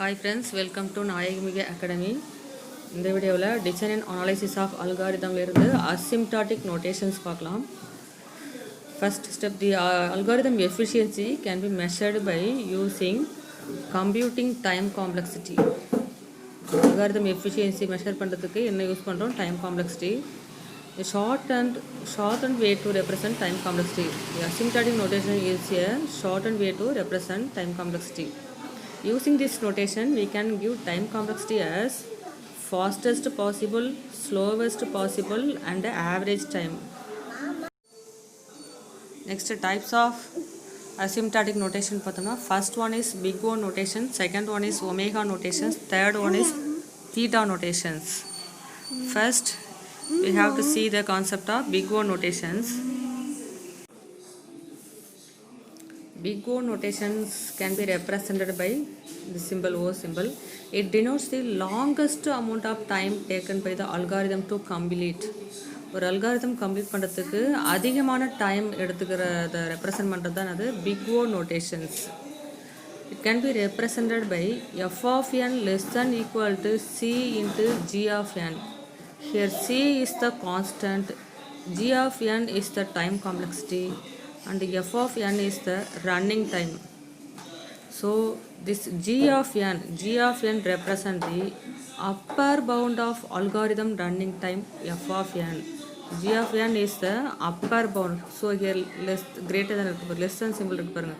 Hi friends, welcome to Nayagamiga Academy. இந்த வீடியோவில் design and analysis of அல்காரிதம்ல இருந்து அசிம்டாட்டிக் நோட்டேஷன்ஸ் பார்க்கலாம். First step, the algorithm efficiency can be measured by using computing time complexity. Algorithm efficiency measure பண்ணுறதுக்கு என்ன use பண்ணுறோம்? Time complexity. Shortened way to represent time complexity. The asymptotic notation is a shortened way to represent time complexity. Using this notation, we can give time complexity as fastest possible, slowest possible, and average time. Next, types of asymptotic notation. First one is big O notation, second one is omega notations, third one is theta notations. First, we have to see the concept of big O notations. Big O notations can be represented by the symbol O symbol. It denotes the longest amount of time taken by the algorithm to complete. ஒரு algorithm complete பண்ணுறதுக்கு அதிகமான time எடுத்துக்கிறத represent பண்ணுறது தான் அது big O notations. It can be represented by F of N less than equal to C into G of N. Here C is the constant, G of n is the time complexity, and F of n is the running time. So this G of n represent the upper bound of algorithm running time F of n. G of n is the upper bound. So here greater than less than symbol இருக்கு பாருங்க.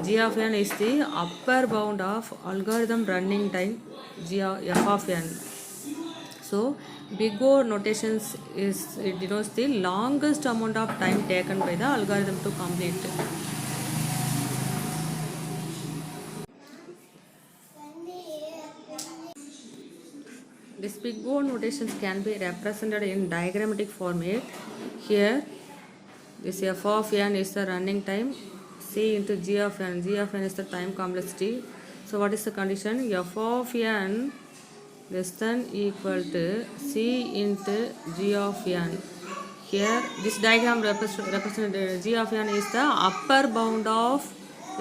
G of n is the upper bound of algorithm running time F of n. So big O notations it denotes the longest amount of time taken by the algorithm to complete. This big O notations can be represented in diagrammatic format. Here this f of n is the running time, c into g of n is the time complexity. So what is the condition? F of n less than equal to c into g of n. Here this diagram represents g of n is the upper bound of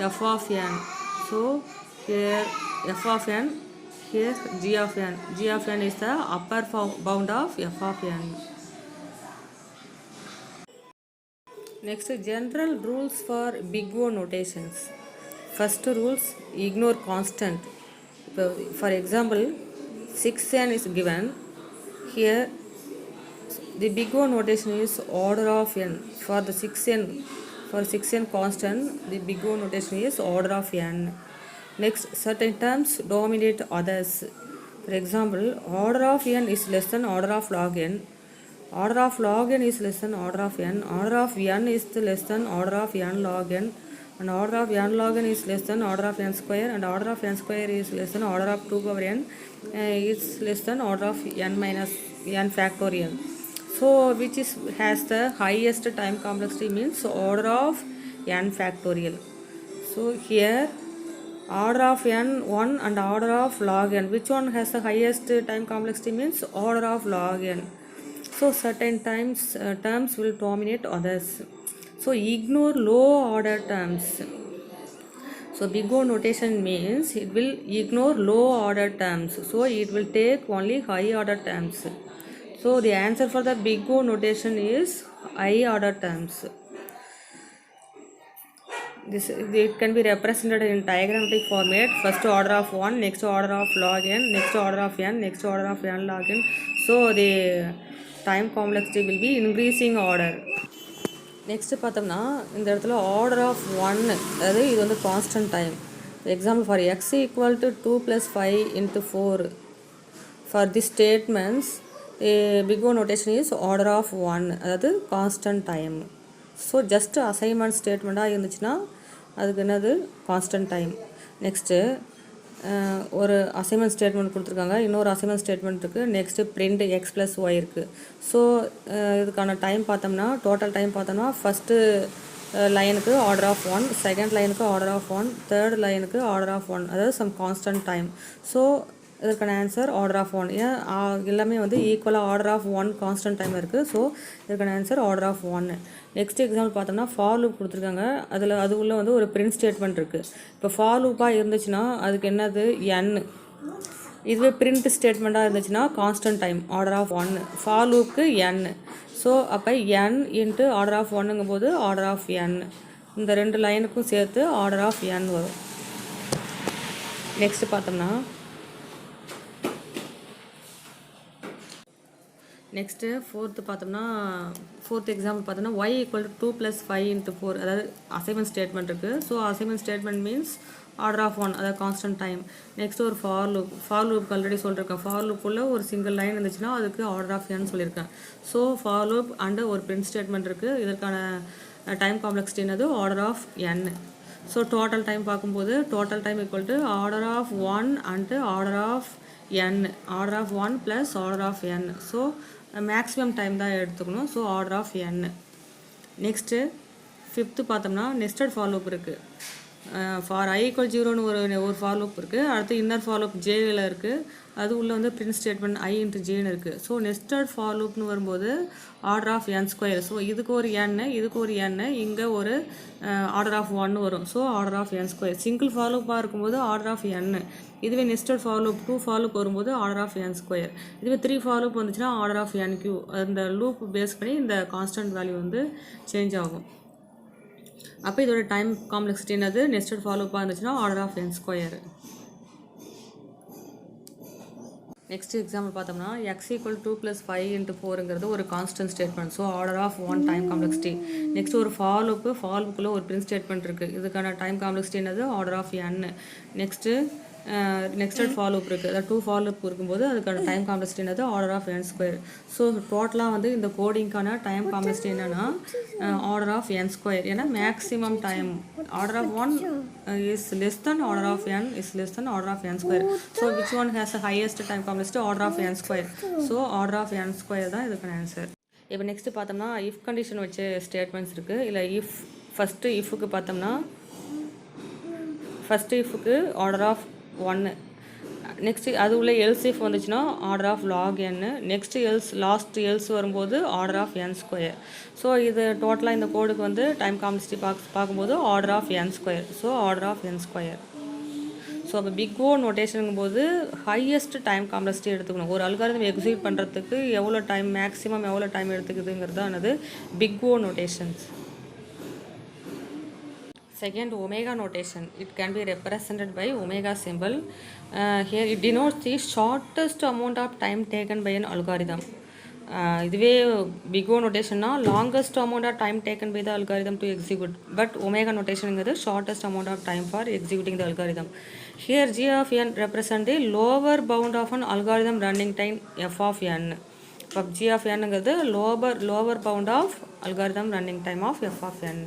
f of n. So here f of n, here g of n is the upper bound of f of n. Next, general rules for big O notations. First rules, ignore constant. For example, 6n is given. Here the big O notation is order of n. For the 6n constant, the big O notation is order of n. Next, certain terms dominate others. For example, order of n is less than order of log n. Order of log n is less than order of n. Order of n is less than order of n log n. And order of n log n is less than order of n square, and order of n square is less than order of 2 power n is less than order of n minus n factorial. So which has the highest time complexity means order of n factorial. So here order of n 1 and order of log n, which one has the highest time complexity means order of log n. So certain terms will dominate others. So ignore low order terms. So big O notation means it will ignore low order terms. So it will take only high order terms. So the answer for the big O notation is high order terms. It can be represented in diagrammatic format. First order of 1, next order of log n, next order of n, next order of n log n. So the time complexity will be increasing order. Next பார்த்தோம்னா இந்த இடத்துல order of 1, அதாவது இது வந்து constant time. Example for X equal to 2 + 5 × 4. For the statements big O notation is order of 1, அதாவது constant time. So just assignment ஸ்டேட்மெண்ட்டாக இருந்துச்சுன்னா அதுக்கு என்னது கான்ஸ்டன்ட் டைம். நெக்ஸ்ட்டு ஒரு அசைன்மெண்ட் ஸ்டேட்மெண்ட் கொடுத்துருக்காங்க, இன்னொரு அசைன்மெண்ட் ஸ்டேட்மெண்ட் இருக்குது. Next print X plus Y இருக்குது. ஸோ இதுக்கான டைம் பார்த்தோம்னா டோட்டல் டைம் பார்த்தோம்னா ஃபஸ்ட்டு லைனுக்கு ஆர்டர் ஆஃப் 1, செகண்ட் லைனுக்கு ஆர்டர் ஆஃப் 1, தேர்ட் லைனுக்கு ஆர்டர் ஆஃப் 1, அதாவது சம் கான்ஸ்டன்ட் டைம். ஸோ இதற்கான ஆன்சர் ஆர்டர் ஆஃப் 1. ஏன் எல்லாமே வந்து ஈக்குவலாக ஆர்டர் ஆஃப் 1 கான்ஸ்டன்ட் டைம் இருக்குது. ஸோ இதற்கான answer order of 1. Next example பார்த்தோம்னா ஃபார் லூப் கொடுத்துருக்காங்க. அது உள்ள வந்து ஒரு பிரிண்ட் ஸ்டேட்மெண்ட் இருக்குது. இப்போ ஃபார் லூப்பாக இருந்துச்சுன்னா அதுக்கு என்னது n. இதுவே பிரிண்ட் ஸ்டேட்மெண்ட்டாக இருந்துச்சுன்னா constant time order of 1. For லூப்புக்கு n. ஸோ அப்போ n இன்ட்டு ஆர்டர் ஆஃப் 1ங்கும் போது ஆர்டர் ஆஃப் n. இந்த 2 லைனுக்கும் சேர்த்து ஆர்டர் ஆஃப் n வரும். நெக்ஸ்ட் பார்த்தோம்னா நெக்ஸ்ட்டு ஃபோர்த் எக்ஸாம்பிள் பார்த்தோம்னா y ஈக்குவல் டு 2 + 5 × 4, அதாவது அசைன்மெண்ட் ஸ்டேட்மெண்ட் இருக்குது. So assignment statement means order of 1, அதாவது கான்ஸ்டன்ட் டைம். நெக்ஸ்ட் ஒரு ஃபார் லூப் ஆல்ரெடி சொல்லியிருக்கேன். ஃபார் லூப்புள்ள ஒரு சிங்கிள் லைன் இருந்துச்சுன்னா அதுக்கு ஆர்டர் ஆஃப் n சொல்லியிருக்கேன். ஸோ ஃபார் லூப் அண்டு ஒரு பிரிண்ட் ஸ்டேட்மெண்ட் இருக்குது. இதற்கான டைம் காம்ப்ளெக்சிட்டி என்னது order of n. So total time பார்க்கும்போது total time equal to order of 1 and order of n. Order of 1 + order of n. So maximum time தான் எடுத்துக்கணும். So order of n. Next fifth பார்த்தோம்னா nested for loop இருக்குது. For i = 0ன்னு ஒரு for loop இருக்குது. அடுத்து inner for loop ஜேவில் இருக்குது. அது உள்ள வந்து பிரிண்ட் ஸ்டேட்மெண்ட் i × jன்னு இருக்குது. ஸோ நெஸ்டட் ஃபார் லூப்னு வரும்போது ஆர்டர் ஆஃப் n². ஸோ இதுக்கு ஒரு n, இதுக்கு ஒரு n, இங்கே ஒரு ஆர்டர் ஆஃப் 1 வரும். So order of n². Single for லூப்பாக இருக்கும்போது ஆர்டர் ஆஃப் n. இதுவே nested for loop 2 for loop வரும்போது ஆர்டர் ஆஃப் n². இதுவே 3 ஃபார் லூப் வந்துச்சுன்னா ஆர்டர் ஆஃப் n3. அந்த லூப் பேஸ் பண்ணி இந்த கான்ஸ்டன்ட் வேல்யூ வந்து சேஞ்ச் ஆகும். அப்போ இதோட டைம் காம்ப்ளெக்சிட்டி என்னது நெஸ்டட் ஃபார் லூப்பாக இருந்துச்சுன்னா order of n². Next example பார்த்தோம்னா x = 2 + 5 × 4ங்கிறது ஒரு constant statement. So order of 1 time complexity. Next ஒரு ஃபார் லூப்புக்குள்ளே ஒரு பிரிண்ட் ஸ்டேட்மெண்ட் இருக்குது. இதுக்கான டைம் காம்ப்ளெக்சிட்டி என்னது order of n. Next nested for loop இருக்குது. அதாவது 2 ஃபார் லூப் இருக்கும்போது அதுக்கான டைம் காம்ப்ளெக்சிட்டி என்னது ஆர்டர் ஆஃப் n². ஸோ டோட்டலாக வந்து இந்த கோடிங்க்கான டைம் காம்ப்ளெக்சிட்டி என்னென்னா ஆர்டர் ஆஃப் n². ஏன்னா maximum time order of 1 is less than order of n is less than order of n². So which one has the highest time complexity? Order of n². So order of n² தான் இதுக்கான answer. இப்போ next பார்த்தோம்னா if condition வச்சு statements இருக்குது. இல்லை first இஃப்க்கு பார்த்தோம்னா இஃப்க்கு order of 1. Next அது உள்ள எல்ஸ் இஃப் வந்துச்சுன்னா order of log n. Next else வரும்போது ஆர்டர் ஆஃப் n². ஸோ இது டோட்டலாக இந்த கோடுக்கு வந்து டைம் காம்ப்ளெக்சிட்டி பார்க்கும்போது order of n². So order of n². So அப்போ பிக் ஓ நோட்டேஷனுங்கும் போது ஹையஸ்ட் டைம் காம்ப்ளெக்சிட்டி எடுத்துக்கணும். ஒரு அல்காரிதம் எக்ஸிக்யூட் பண்ணுறதுக்கு எவ்வளோ டைம் மேக்ஸிமம் எவ்வளோ டைம் எடுத்துக்குதுங்கிறது ஆனது big O notations. Second, omega notation. It can be represented by omega symbol. Here it denotes the shortest amount of time taken by an algorithm. இதுவே big O நோட்டேஷன்னா longest amount of time taken by the algorithm to execute. But omega நோட்டேஷனுங்கிறது shortest amount of time for executing the algorithm. Here g of n represent the lower bound of an algorithm running time f of n. இப்போ g of nங்கிறது lower bound of algorithm running time of f of n.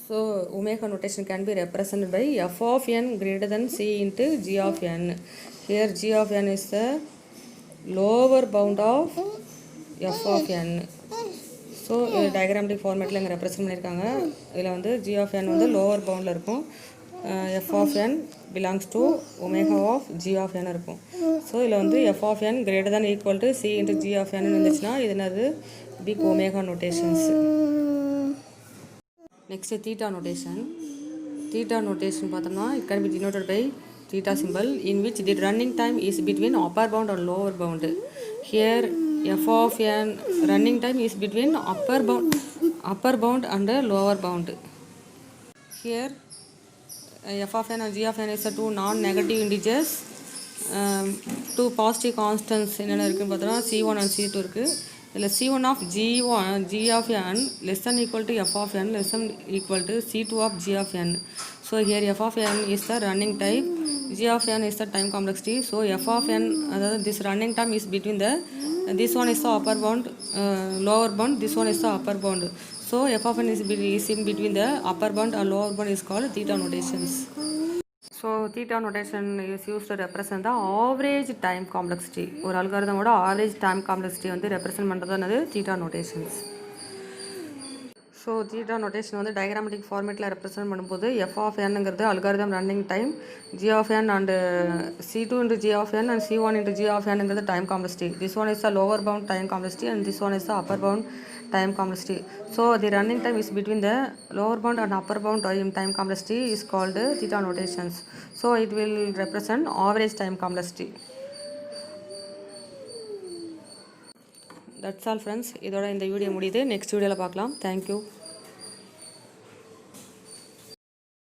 So omega notation can be represented by f of n greater than c into g of n. Here g of n is the lower bound of f of n. So diagrammatic formatல இங்கே represent பண்ணியிருக்காங்க. இதில் வந்து g of n வந்து lower பவுண்டில் இருக்கும். f of n belongs to omega of g of n இருக்கும். So இதில் வந்து f of n greater than equal to c into g of n இருந்துச்சுன்னா இது என்னது big omega notations. Next theta notation. Theta notation பார்த்தோம்னா it can be denoted by theta symbol in which the running time is between upper bound and lower bound. Here f of n running time is between upper bound and lower bound. Here f of n and g of n is the two non-negative integers. Two positive constants என்னென்ன இருக்குன்னு பார்த்தோம்னா c1 and c2 இருக்குது. இதில் c1 of g of n less than equal to f of n less than equal to c2 of g of n. So here f of n is the running time, g of n is the time complexity. So f of n, this running time is between this one is the upper bound, lower bound, this one is the upper bound. So f of n is in between the upper bound and lower bound is called theta notations. So theta notation is used to represent the average time complexity. ஒரு அல்காரிதமோட average time complexity வந்து represent பண்ணுறது என்னது theta notations. So theta notation வந்து diagrammatic ஃபார்மேட்டில் represent பண்ணும்போது F of என்னங்கிறது algorithm running time, G of N and C2 into G of n and C1 into G of nங்கிறது time complexity. This one is the lower bound time complexity and this one is the upper bound time complexity. So the running time is between the lower bound and upper bound time complexity is called theta notations. So it will represent average time complexity. That's all friends. இதோட இந்த video முடியுது. Next வீடியோவில் பார்க்கலாம். Thank you.